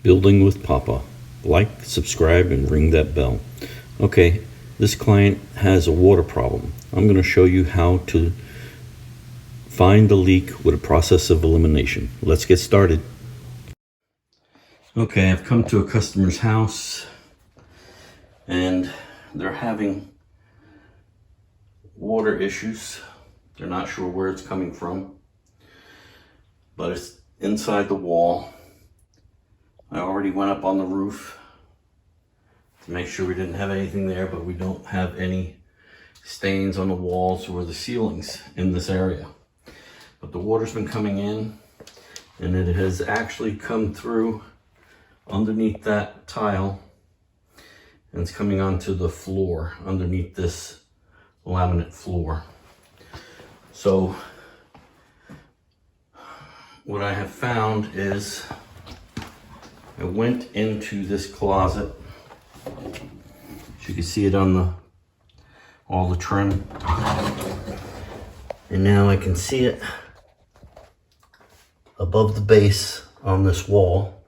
Building with Papa. Like, subscribe, and ring that bell. Okay, this client has a water problem. I'm going to show you how to find the leak with a process of elimination. Let's get started. Okay, I've come to a customer's house and they're having water issues. They're not sure where it's coming from, but it's inside the wall. I already went up on the roof to make sure we didn't have anything there, but we don't have any stains on the walls or the ceilings in this area. But the water's been coming in and it has actually come through underneath that tile and it's coming onto the floor underneath this laminate floor. So what I have found is I went into this closet. As you can see it on all the trim. And now I can see it above the base on this wall.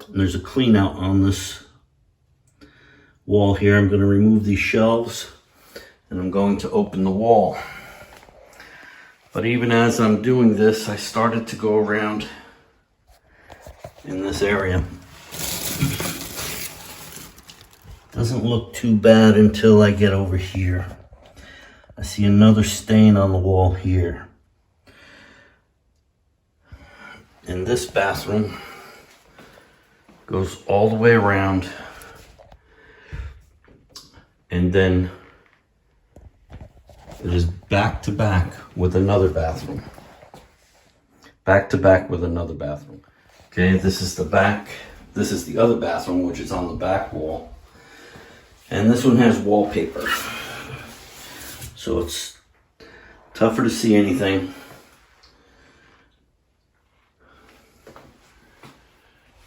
And there's a clean out on this wall here. I'm going to remove these shelves and I'm going to open the wall. But even as I'm doing this, I started to go around in this area. Doesn't look too bad until I get over here. I see another stain on the wall here. And this bathroom goes all the way around and then it is back to back with another bathroom. Back to back with another bathroom. Okay, this is the back. This is the other bathroom, which is on the back wall. And this one has wallpaper. So it's tougher to see anything.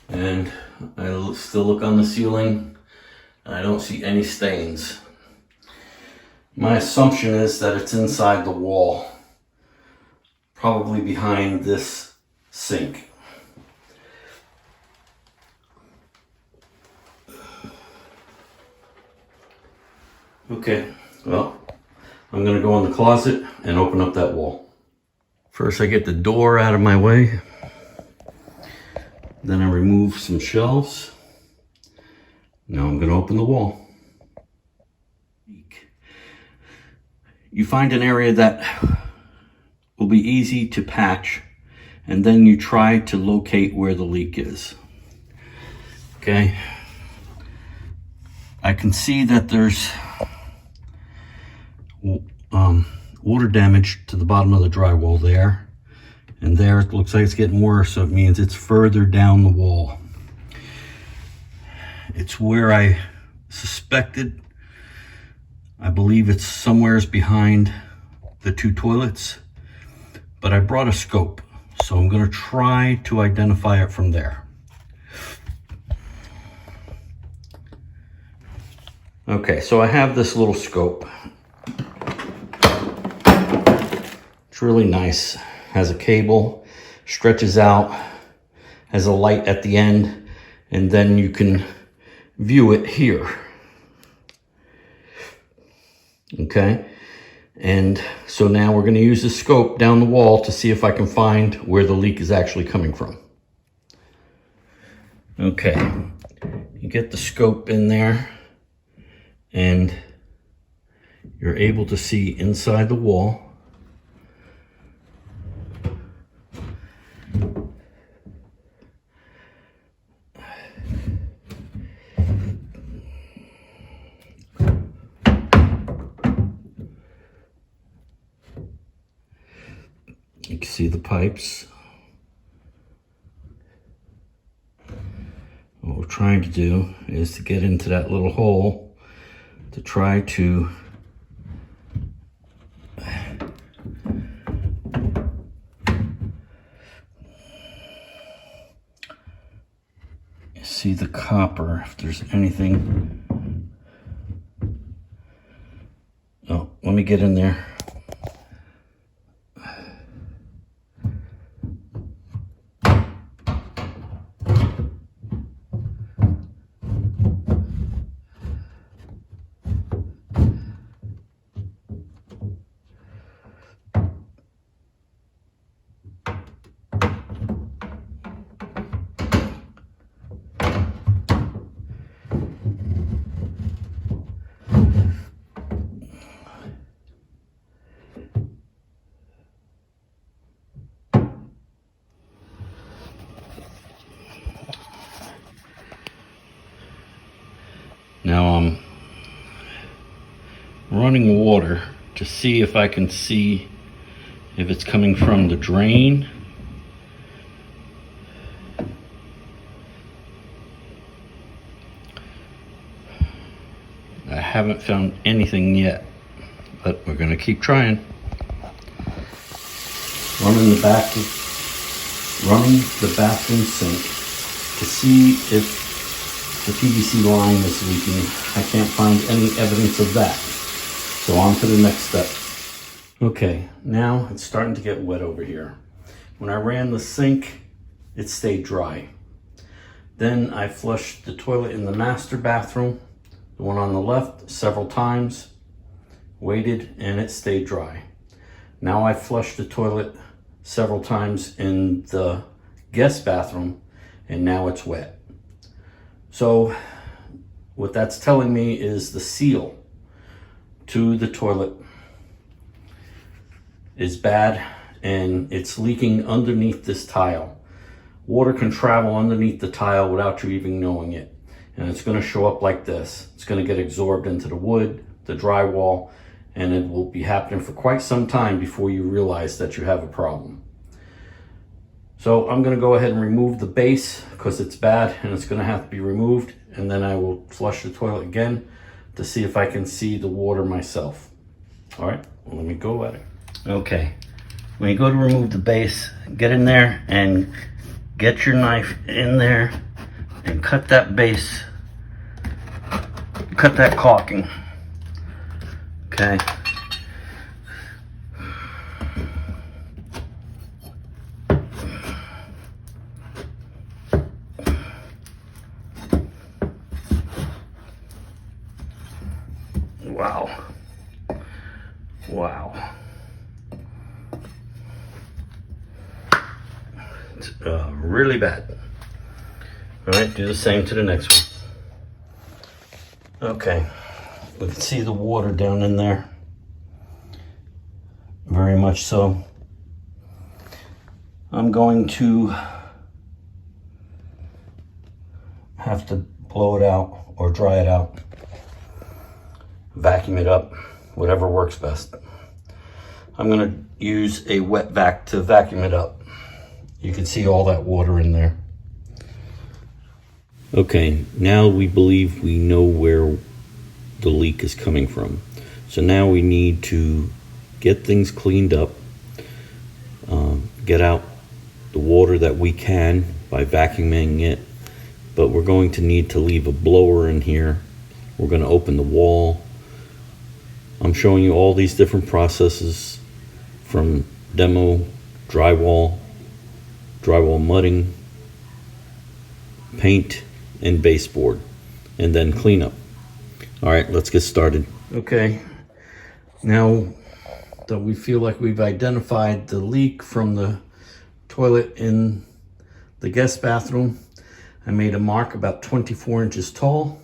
And I still look on the ceiling and I don't see any stains. My assumption is that it's inside the wall, probably behind this sink. Okay, well, I'm gonna go in the closet and open up that wall. First I get the door out of my way. Then I remove some shelves. Now I'm gonna open the wall. You find an area that will be easy to patch and then you try to locate where the leak is. Okay, I can see that there's water damage to the bottom of the drywall there, and there it looks like it's getting worse, so it means it's further down the wall. It's where I suspected. I believe it's somewhere behind the two toilets, but I brought a scope, so I'm going to try to identify it from there. Okay, so I have this little scope. It's really nice. Has a cable, stretches out, has a light at the end, and then you can view it here. Okay, and so now we're going to use the scope down the wall to see if I can find where the leak is actually coming from. Okay, you get the scope in there and you're able to see inside the wall. You can see the pipes. What we're trying to do is to get into that little hole to try to see the copper, if there's anything. Oh, let me get in there. Now I'm running water to see if I can see if it's coming from the drain I haven't found anything yet, but we're gonna keep trying. Running the bathroom sink to see if the PVC line is leaking. I can't find any evidence of that. So on to the next step. Okay, now it's starting to get wet over here. When I ran the sink, it stayed dry. Then I flushed the toilet in the master bathroom, the one on the left, several times, waited, and it stayed dry. Now I flushed the toilet several times in the guest bathroom, and now it's wet. So what that's telling me is the seal to the toilet is bad, and it's leaking underneath this tile. Water can travel underneath the tile without you even knowing it. And it's gonna show up like this. It's gonna get absorbed into the wood, the drywall, and it will be happening for quite some time before you realize that you have a problem. So I'm gonna go ahead and remove the base because it's bad and it's gonna have to be removed, and then I will flush the toilet again to see if I can see the water myself. All right, well, let me go at it. Okay, when you go to remove the base, get in there and get your knife in there and cut that base, cut that caulking, okay? Wow. Wow. It's really bad. All right, do the same to the next one. Okay, we can see the water down in there. Very much so. I'm going to have to blow it out or dry it out. Vacuum it up, whatever works best. I'm gonna use a wet vac to vacuum it up. You can see all that water in there. Okay, now we believe we know where the leak is coming from. So now we need to get things cleaned up, get out the water that we can by vacuuming it, but we're going to need to leave a blower in here. We're going to open the wall. I'm showing you all these different processes from demo, drywall mudding, paint, and baseboard, and then cleanup. All right, let's get started. Okay, now that we feel like we've identified the leak from the toilet in the guest bathroom, I made a mark about 24 inches tall,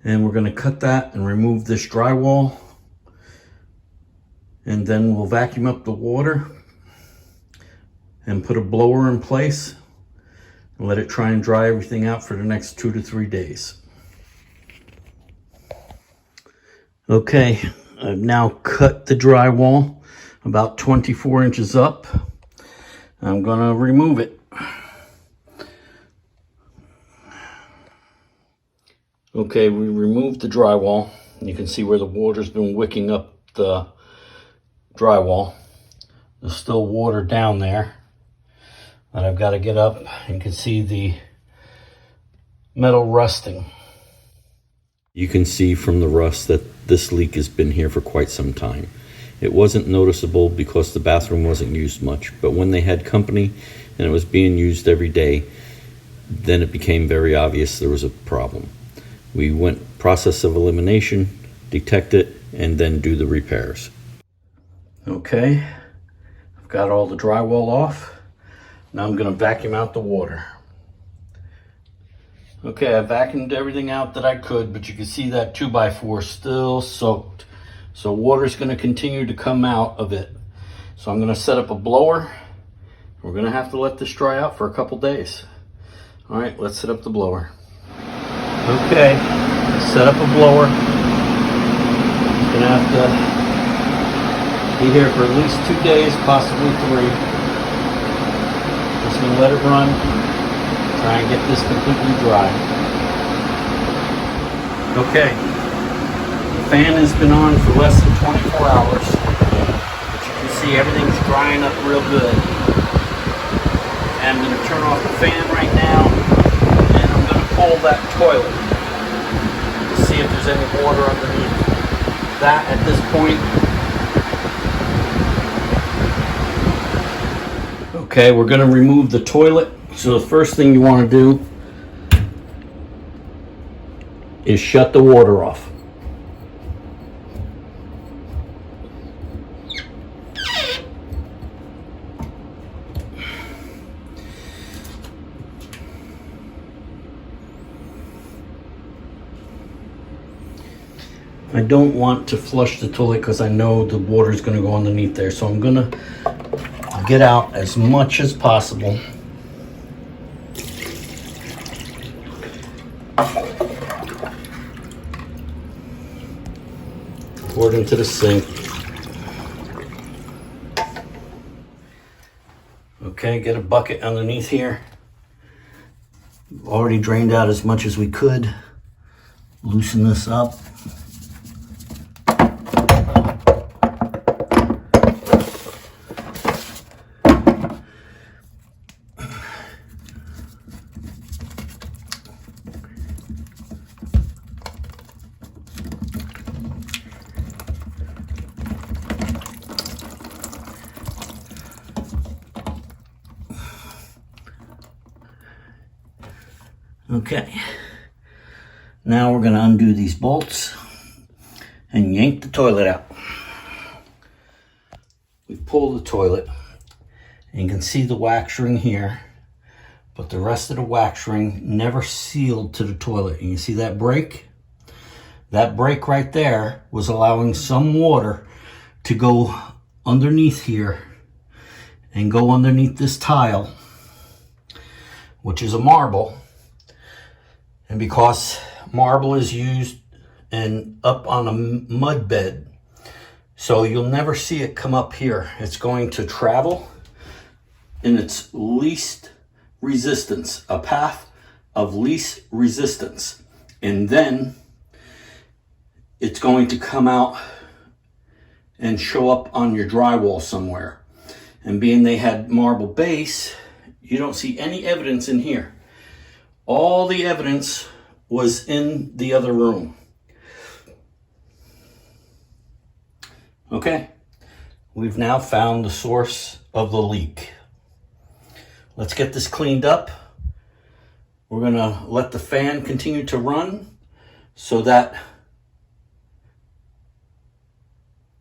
and we're going to cut that and remove this drywall, and then we'll vacuum up the water and put a blower in place and let it try and dry everything out for the next 2 to 3 days. Okay, I've now cut the drywall about 24 inches up. I'm gonna remove it. Okay, we removed the drywall. You can see where the water's been wicking up the drywall. There's still water down there that I've got to get up. You can see the metal rusting. You can see from the rust that this leak has been here for quite some time. It wasn't noticeable because the bathroom wasn't used much, but when they had company and it was being used every day, then it became very obvious there was a problem. We went process of elimination, detect it, and then do the repairs. Okay, I've got all the drywall off. Now I'm going to vacuum out the water. Okay, I vacuumed everything out that I could, but you can see that 2x4 still soaked. So water's going to continue to come out of it. So I'm going to set up a blower. We're going to have to let this dry out for a couple days. All right, let's set up the blower. Okay, set up a blower. It's gonna have to be here for at least 2 days, possibly 3. Just gonna let it run. Try and get this completely dry. Okay, the fan has been on for less than 24 hours. But you can see everything's drying up real good. And I'm going to turn off the fan right now, and I'm going to pull that toilet to see if there's any water underneath that at this point. Okay, we're going to remove the toilet. So the first thing you want to do is shut the water off. I don't want to flush the toilet because I know the water is going to go underneath there. So I'm going to get out as much as possible. Pour it into the sink. Okay, get a bucket underneath here. We've already drained out as much as we could. Loosen this up. Okay, now we're going to undo these bolts and yank the toilet out. We've pulled the toilet and you can see the wax ring here, but the rest of the wax ring never sealed to the toilet. And you see that break? That break right there was allowing some water to go underneath here and go underneath this tile, which is a marble. And because marble is used and up on a mud bed, so you'll never see it come up here. It's going to travel in its least resistance, a path of least resistance. And then it's going to come out and show up on your drywall somewhere. And being they had marble base, you don't see any evidence in here. All the evidence was in the other room. Okay, we've now found the source of the leak. Let's get this cleaned up. We're gonna let the fan continue to run so that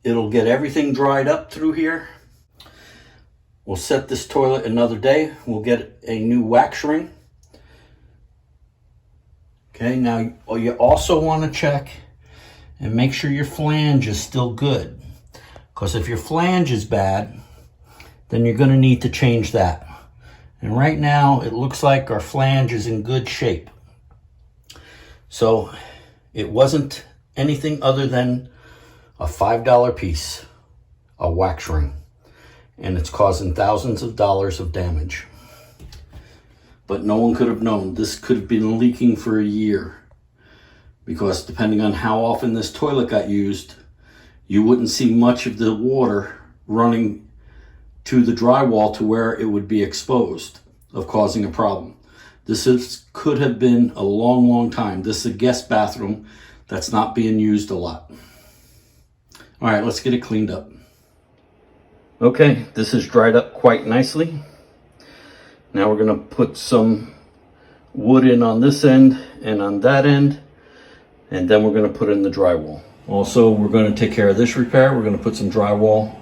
it'll get everything dried up through here. We'll set this toilet another day. We'll get a new wax ring. Okay, now you also want to check and make sure your flange is still good. Because if your flange is bad, then you're going to need to change that. And right now, it looks like our flange is in good shape. So it wasn't anything other than a $5 piece, a wax ring. And it's causing thousands of dollars of damage. But no one could have known. This could have been leaking for a year. Because depending on how often this toilet got used, you wouldn't see much of the water running to the drywall to where it would be exposed of causing a problem. Could have been a long, long time. This is a guest bathroom that's not being used a lot. All right, let's get it cleaned up. Okay, this is dried up quite nicely. Now we're going to put some wood in on this end and on that end, and then we're going to put in the drywall. Also, we're going to take care of this repair. We're going to put some drywall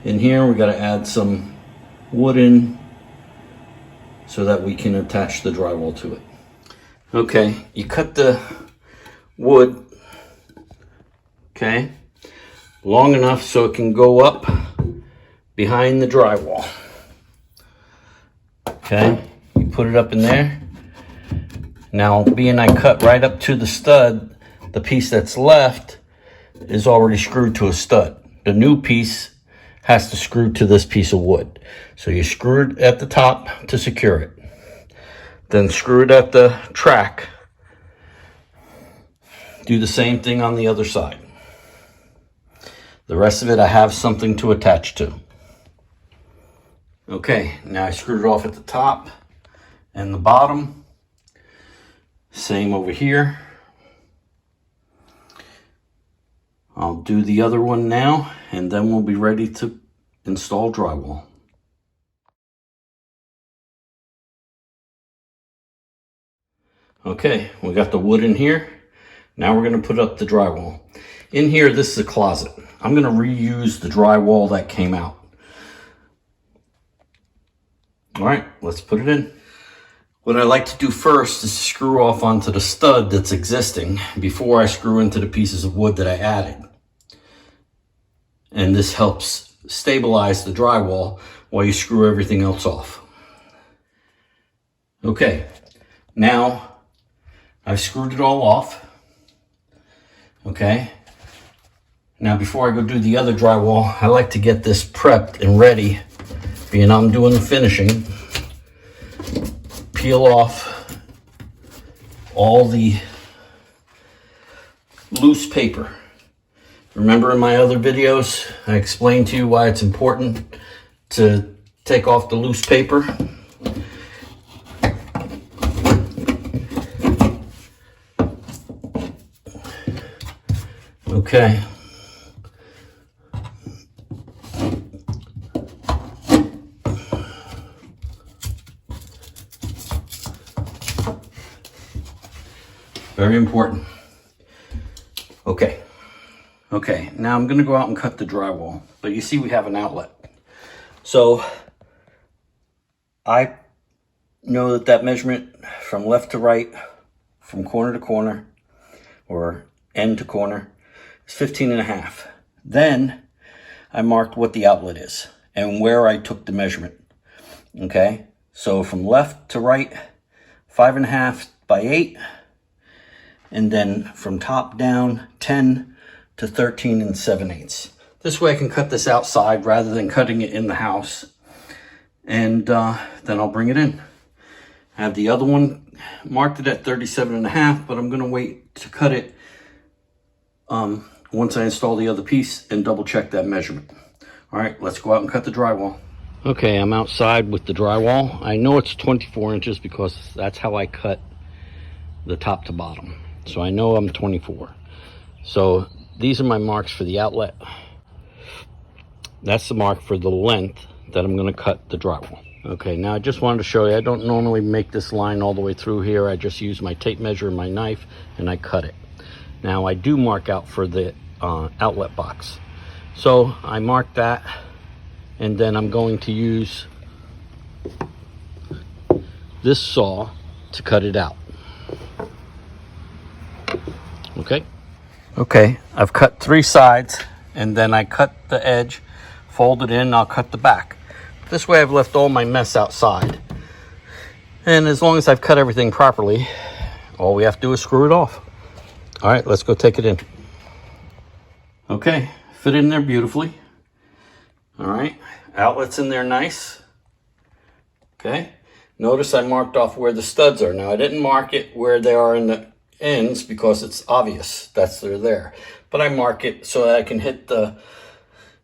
in here. We got to add some wood in so that we can attach the drywall to it. Okay, you cut the wood, okay, long enough so it can go up behind the drywall. Okay, you put it up in there Now, being I cut right up to the stud, the piece that's left is already screwed to a stud. The new piece has to screw to this piece of wood. So you screw it at the top to secure it. Then screw it at the track. Do the same thing on the other side. The rest of it I have something to attach to. Okay, now I screwed it off at the top and the bottom. Same over here. I'll do the other one now, and then we'll be ready to install drywall. Okay, we got the wood in here. Now we're going to put up the drywall. In here, this is a closet. I'm going to reuse the drywall that came out. All right, let's put it in. What I like to do first is screw off onto the stud that's existing before I screw into the pieces of wood that I added. And this helps stabilize the drywall while you screw everything else off. Okay, now I've screwed it all off. Okay, now before I go do the other drywall, I like to get this prepped and ready, being I'm doing the finishing. Peel off all the loose paper. Remember in my other videos, I explained to you why it's important to take off the loose paper. Okay. Very important. Okay, now I'm gonna go out and cut the drywall, but you see we have an outlet. So I know that measurement from left to right, from corner to corner, or end to corner, is 15.5. Then I marked what the outlet is and where I took the measurement. Okay, so from left to right, 5.5 by 8. And then from top down, 10 to 13 7/8. This way I can cut this outside rather than cutting it in the house. And then I'll bring it in. I have the other one marked it at 37.5, but I'm gonna wait to cut it once I install the other piece and double check that measurement. All right, let's go out and cut the drywall. Okay, I'm outside with the drywall. I know it's 24 inches because that's how I cut the top to bottom. So I know I'm 24. So these are my marks for the outlet. That's the mark for the length that I'm going to cut the drywall. Okay, now I just wanted to show you, I don't normally make this line all the way through here. I just use my tape measure and my knife and I cut it. Now I do mark out for the outlet box. So I mark that, and then I'm going to use this saw to cut it out. Okay, I've cut 3 sides, and then I cut the edge, fold it in, I'll cut the back. This way I've left all my mess outside. And as long as I've cut everything properly, all we have to do is screw it off. All right, let's go take it in. Okay, fit in there beautifully. All right, outlet's in there nice. Okay, notice I marked off where the studs are. Now I didn't mark it where they are in the ends because it's obvious that's they're there, but I mark it so that I can hit the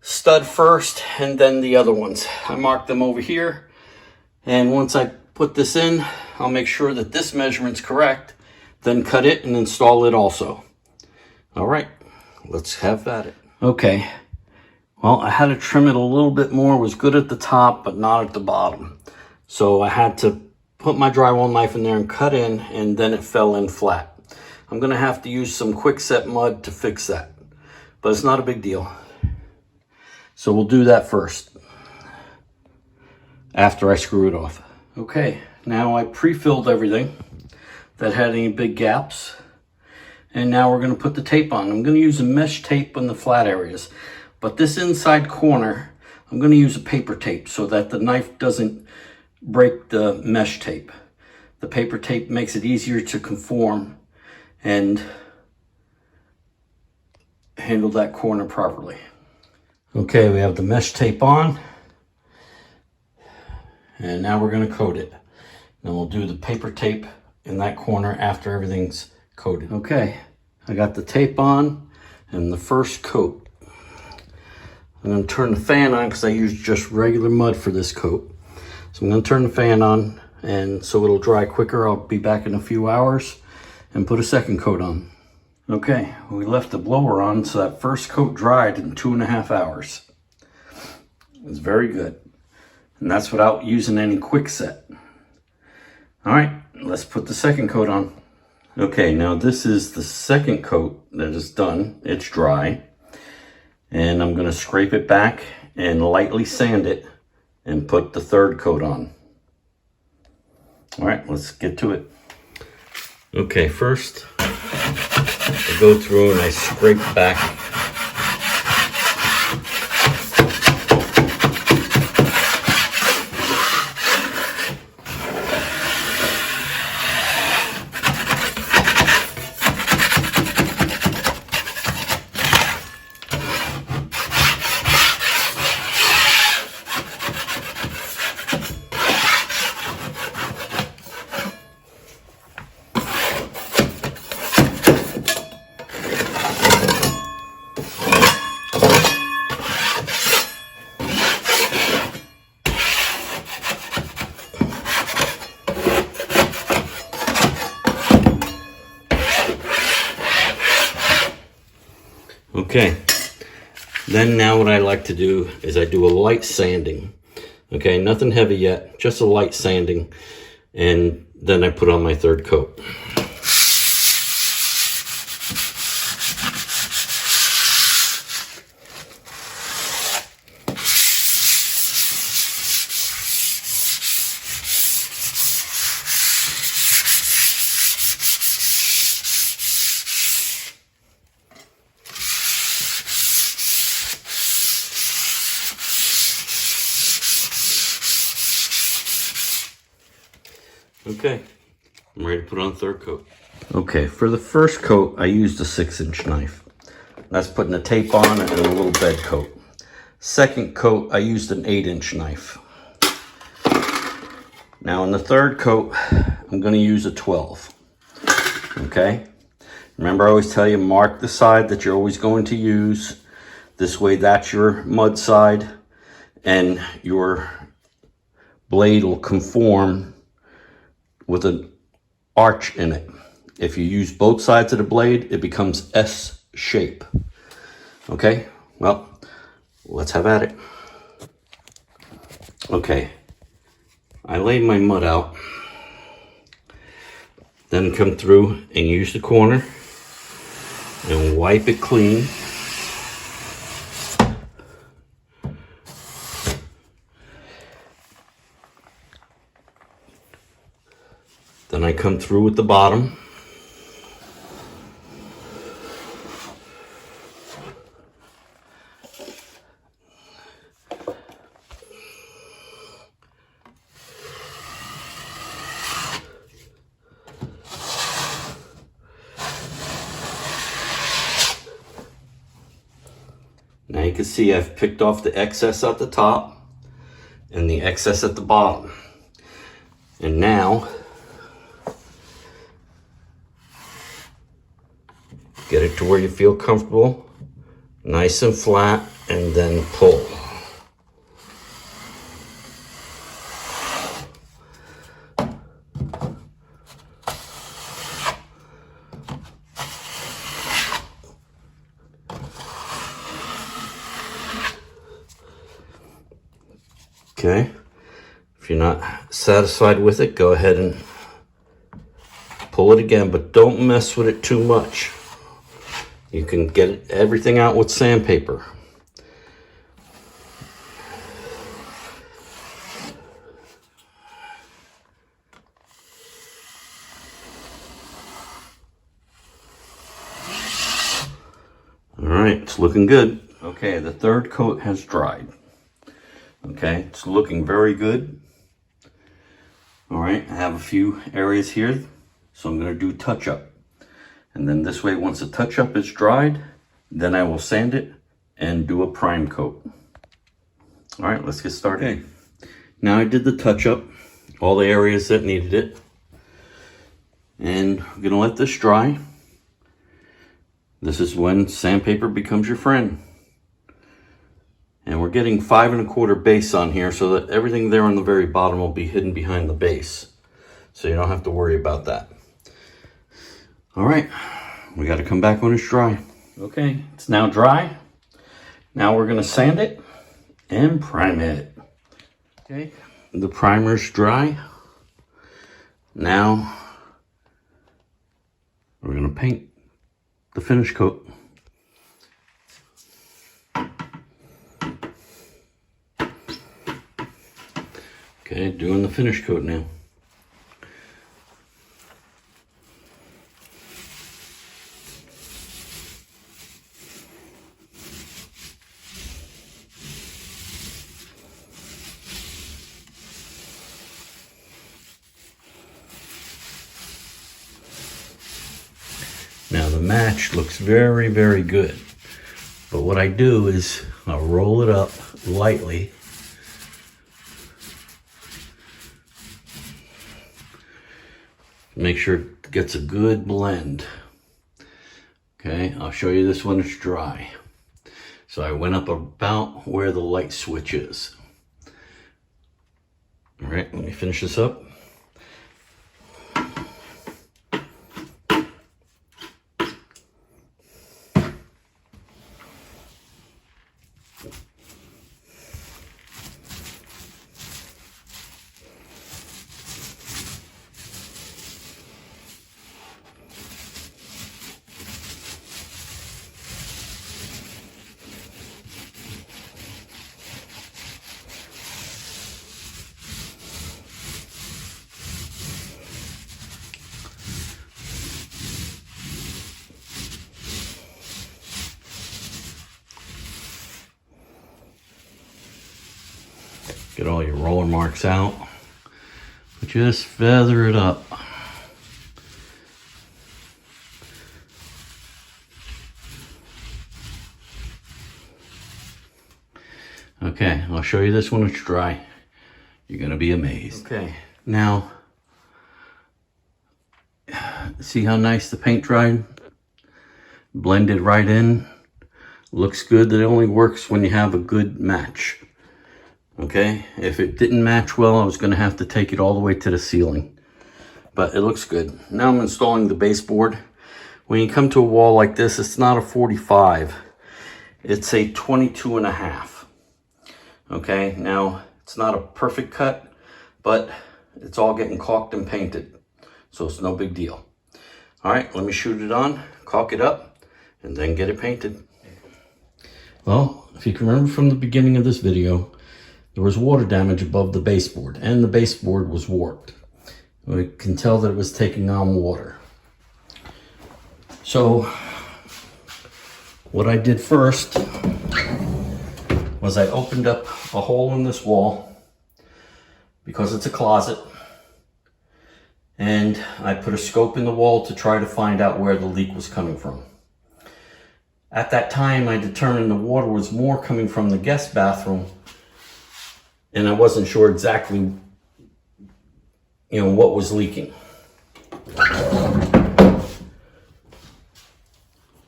stud first and then the other ones. I mark them over here, and once I put this in, I'll make sure that this measurement's correct, then cut it and install it also. All right, let's have at it. Okay, well, I had to trim it a little bit more. It was good at the top but not at the bottom, so I had to put my drywall knife in there and cut in, and then it fell in flat. I'm gonna have to use some quick set mud to fix that, but it's not a big deal. So we'll do that first, after I screw it off. Okay, now I pre-filled everything that had any big gaps, and now we're gonna put the tape on. I'm gonna use a mesh tape on the flat areas, but this inside corner, I'm gonna use a paper tape so that the knife doesn't break the mesh tape. The paper tape makes it easier to conform and handle that corner properly. Okay, we have the mesh tape on, and now we're going to coat it. Then we'll do the paper tape in that corner after everything's coated. Okay, I got the tape on and the first coat. I'm going to turn the fan on because I used just regular mud for this coat. So I'm going to turn the fan on, and so it'll dry quicker. I'll be back in a few hours and put a second coat on. Okay, we left the blower on, so that first coat dried in 2.5 hours. It's very good. And that's without using any quick set. All right, let's put the second coat on. Okay, now this is the second coat that is done. It's dry. And I'm gonna scrape it back and lightly sand it and put the third coat on. All right, let's get to it. Okay, first I go through and I scrape back Okay, then now what I like to do is I do a light sanding. Okay, nothing heavy yet, just a light sanding, and then I put on my third coat. Okay, I'm ready to put on the third coat. Okay, for the first coat, I used a 6-inch knife. That's putting the tape on and a little bed coat. Second coat, I used an 8-inch knife. Now in the third coat, I'm gonna use a 12. Okay? Remember, I always tell you, mark the side that you're always going to use. This way, that's your mud side, and your blade will conform with an arch in it. If you use both sides of the blade, it becomes S shape. Okay, well, let's have at it. Okay, I lay my mud out, then come through and use the corner and wipe it clean. Then I come through with the bottom. Now you can see I've picked off the excess at the top and the excess at the bottom. And now get it to where you feel comfortable, nice and flat, and then pull. Okay, if you're not satisfied with it, go ahead and pull it again, but don't mess with it too much. You can get everything out with sandpaper. All right, it's looking good. Okay, the third coat has dried. Okay, it's looking very good. All right, I have a few areas here, so I'm gonna do touch up. And then this way, once the touch up is dried, then I will sand it and do a prime coat. All right, let's get started. Okay. Now I did the touch up, all the areas that needed it. And I'm gonna let this dry. This is when sandpaper becomes your friend. And we're getting 5 1/4 base on here so that everything there on the very bottom will be hidden behind the base. So you don't have to worry about that. All right, we got to come back when it's dry. Okay, it's now dry. Now we're gonna sand it and prime it. Okay, the primer's dry. Now we're gonna paint the finish coat. Okay, doing the finish coat now. Now the match looks very, very good. But what I do is I'll roll it up lightly. Make sure it gets a good blend. Okay, I'll show you this when it's dry. So I went up about where the light switch is. All right, let me finish this up. Get all your roller marks out, but just feather it up. Okay, I'll show you this when it's dry. You're gonna be amazed. Okay, now, see how nice the paint dried? Blended right in. Looks good. That only works when you have a good match. Okay, if it didn't match well, I was gonna have to take it all the way to the ceiling, but it looks good. Now I'm installing the baseboard. When you come to a wall like this, it's not a 45, it's a 22.5. Okay, now it's not a perfect cut, but it's all getting caulked and painted, so it's no big deal. All right, let me shoot it on, caulk it up, and then get it painted. Well, if you can remember from the beginning of this video, there was water damage above the baseboard, and the baseboard was warped. We can tell that it was taking on water. So, what I did first was I opened up a hole in this wall, because it's a closet, and I put a scope in the wall to try to find out where the leak was coming from. At that time, I determined the water was more coming from the guest bathroom, and I wasn't sure exactly, what was leaking.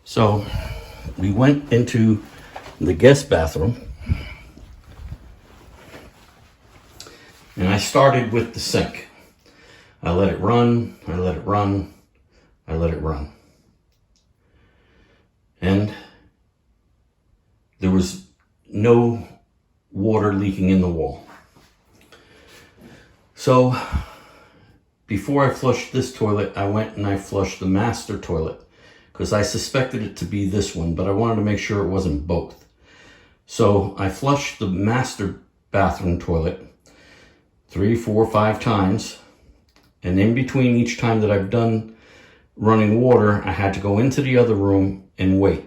So we went into the guest bathroom, and I started with the sink. I let it run, I let it run, I let it run. And there was no water leaking in the wall. So before I flushed this toilet, I went and I flushed the master toilet, because I suspected it to be this one, but I wanted to make sure it wasn't both. So I flushed the master bathroom toilet 3, 4, 5 times, and in between each time that I've done running water, I had to go into the other room and wait.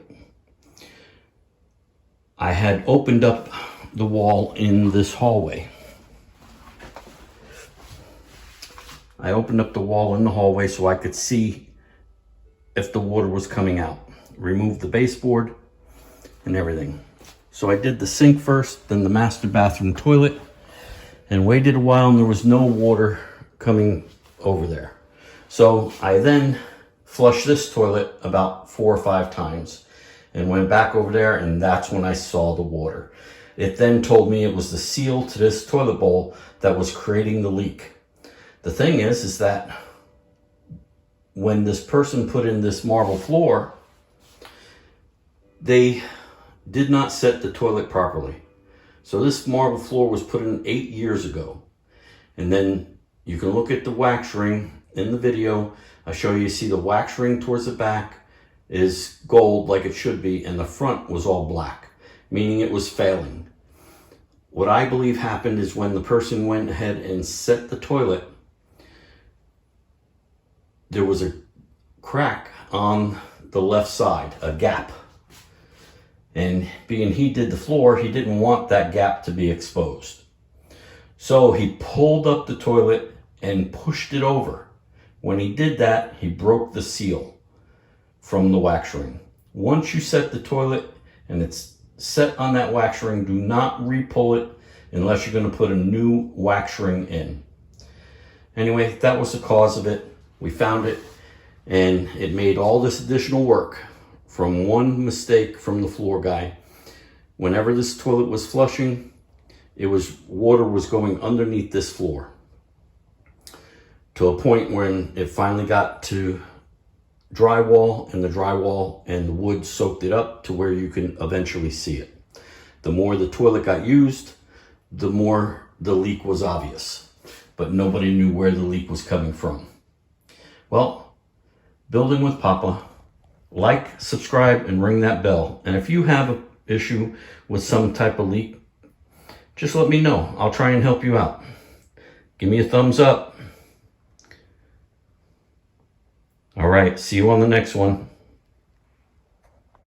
I had opened up the wall in this hallway. I opened up the wall in the hallway so I could see if the water was coming out. Removed the baseboard and everything. So I did the sink first, then the master bathroom toilet, and waited a while and there was no water coming over there. So I then flushed this toilet about 4 or 5 times and went back over there, and that's when I saw the water. It then told me it was the seal to this toilet bowl that was creating the leak. The thing is that when this person put in this marble floor, they did not set the toilet properly. So this marble floor was put in 8 years ago. And then you can look at the wax ring in the video. I show you, see the wax ring towards the back is gold like it should be, and the front was all black, meaning it was failing. What I believe happened is when the person went ahead and set the toilet, there was a crack on the left side, a gap. And being he did the floor, he didn't want that gap to be exposed. So he pulled up the toilet and pushed it over. When he did that, he broke the seal from the wax ring. Once you set the toilet and it's set on that wax ring, do not re-pull it unless you're going to put a new wax ring in. Anyway, that was the cause of it. We found it, and it made all this additional work from one mistake from the floor guy. Whenever this toilet was flushing, water was going underneath this floor to a point when it finally got to drywall, and the drywall and the wood soaked it up to where you can eventually see it. The more the toilet got used, the more the leak was obvious, but nobody knew where the leak was coming from. Well, Building with Papa, like, subscribe, and ring that bell. And if you have an issue with some type of leak, just let me know. I'll try and help you out. Give me a thumbs up. All right, see you on the next one.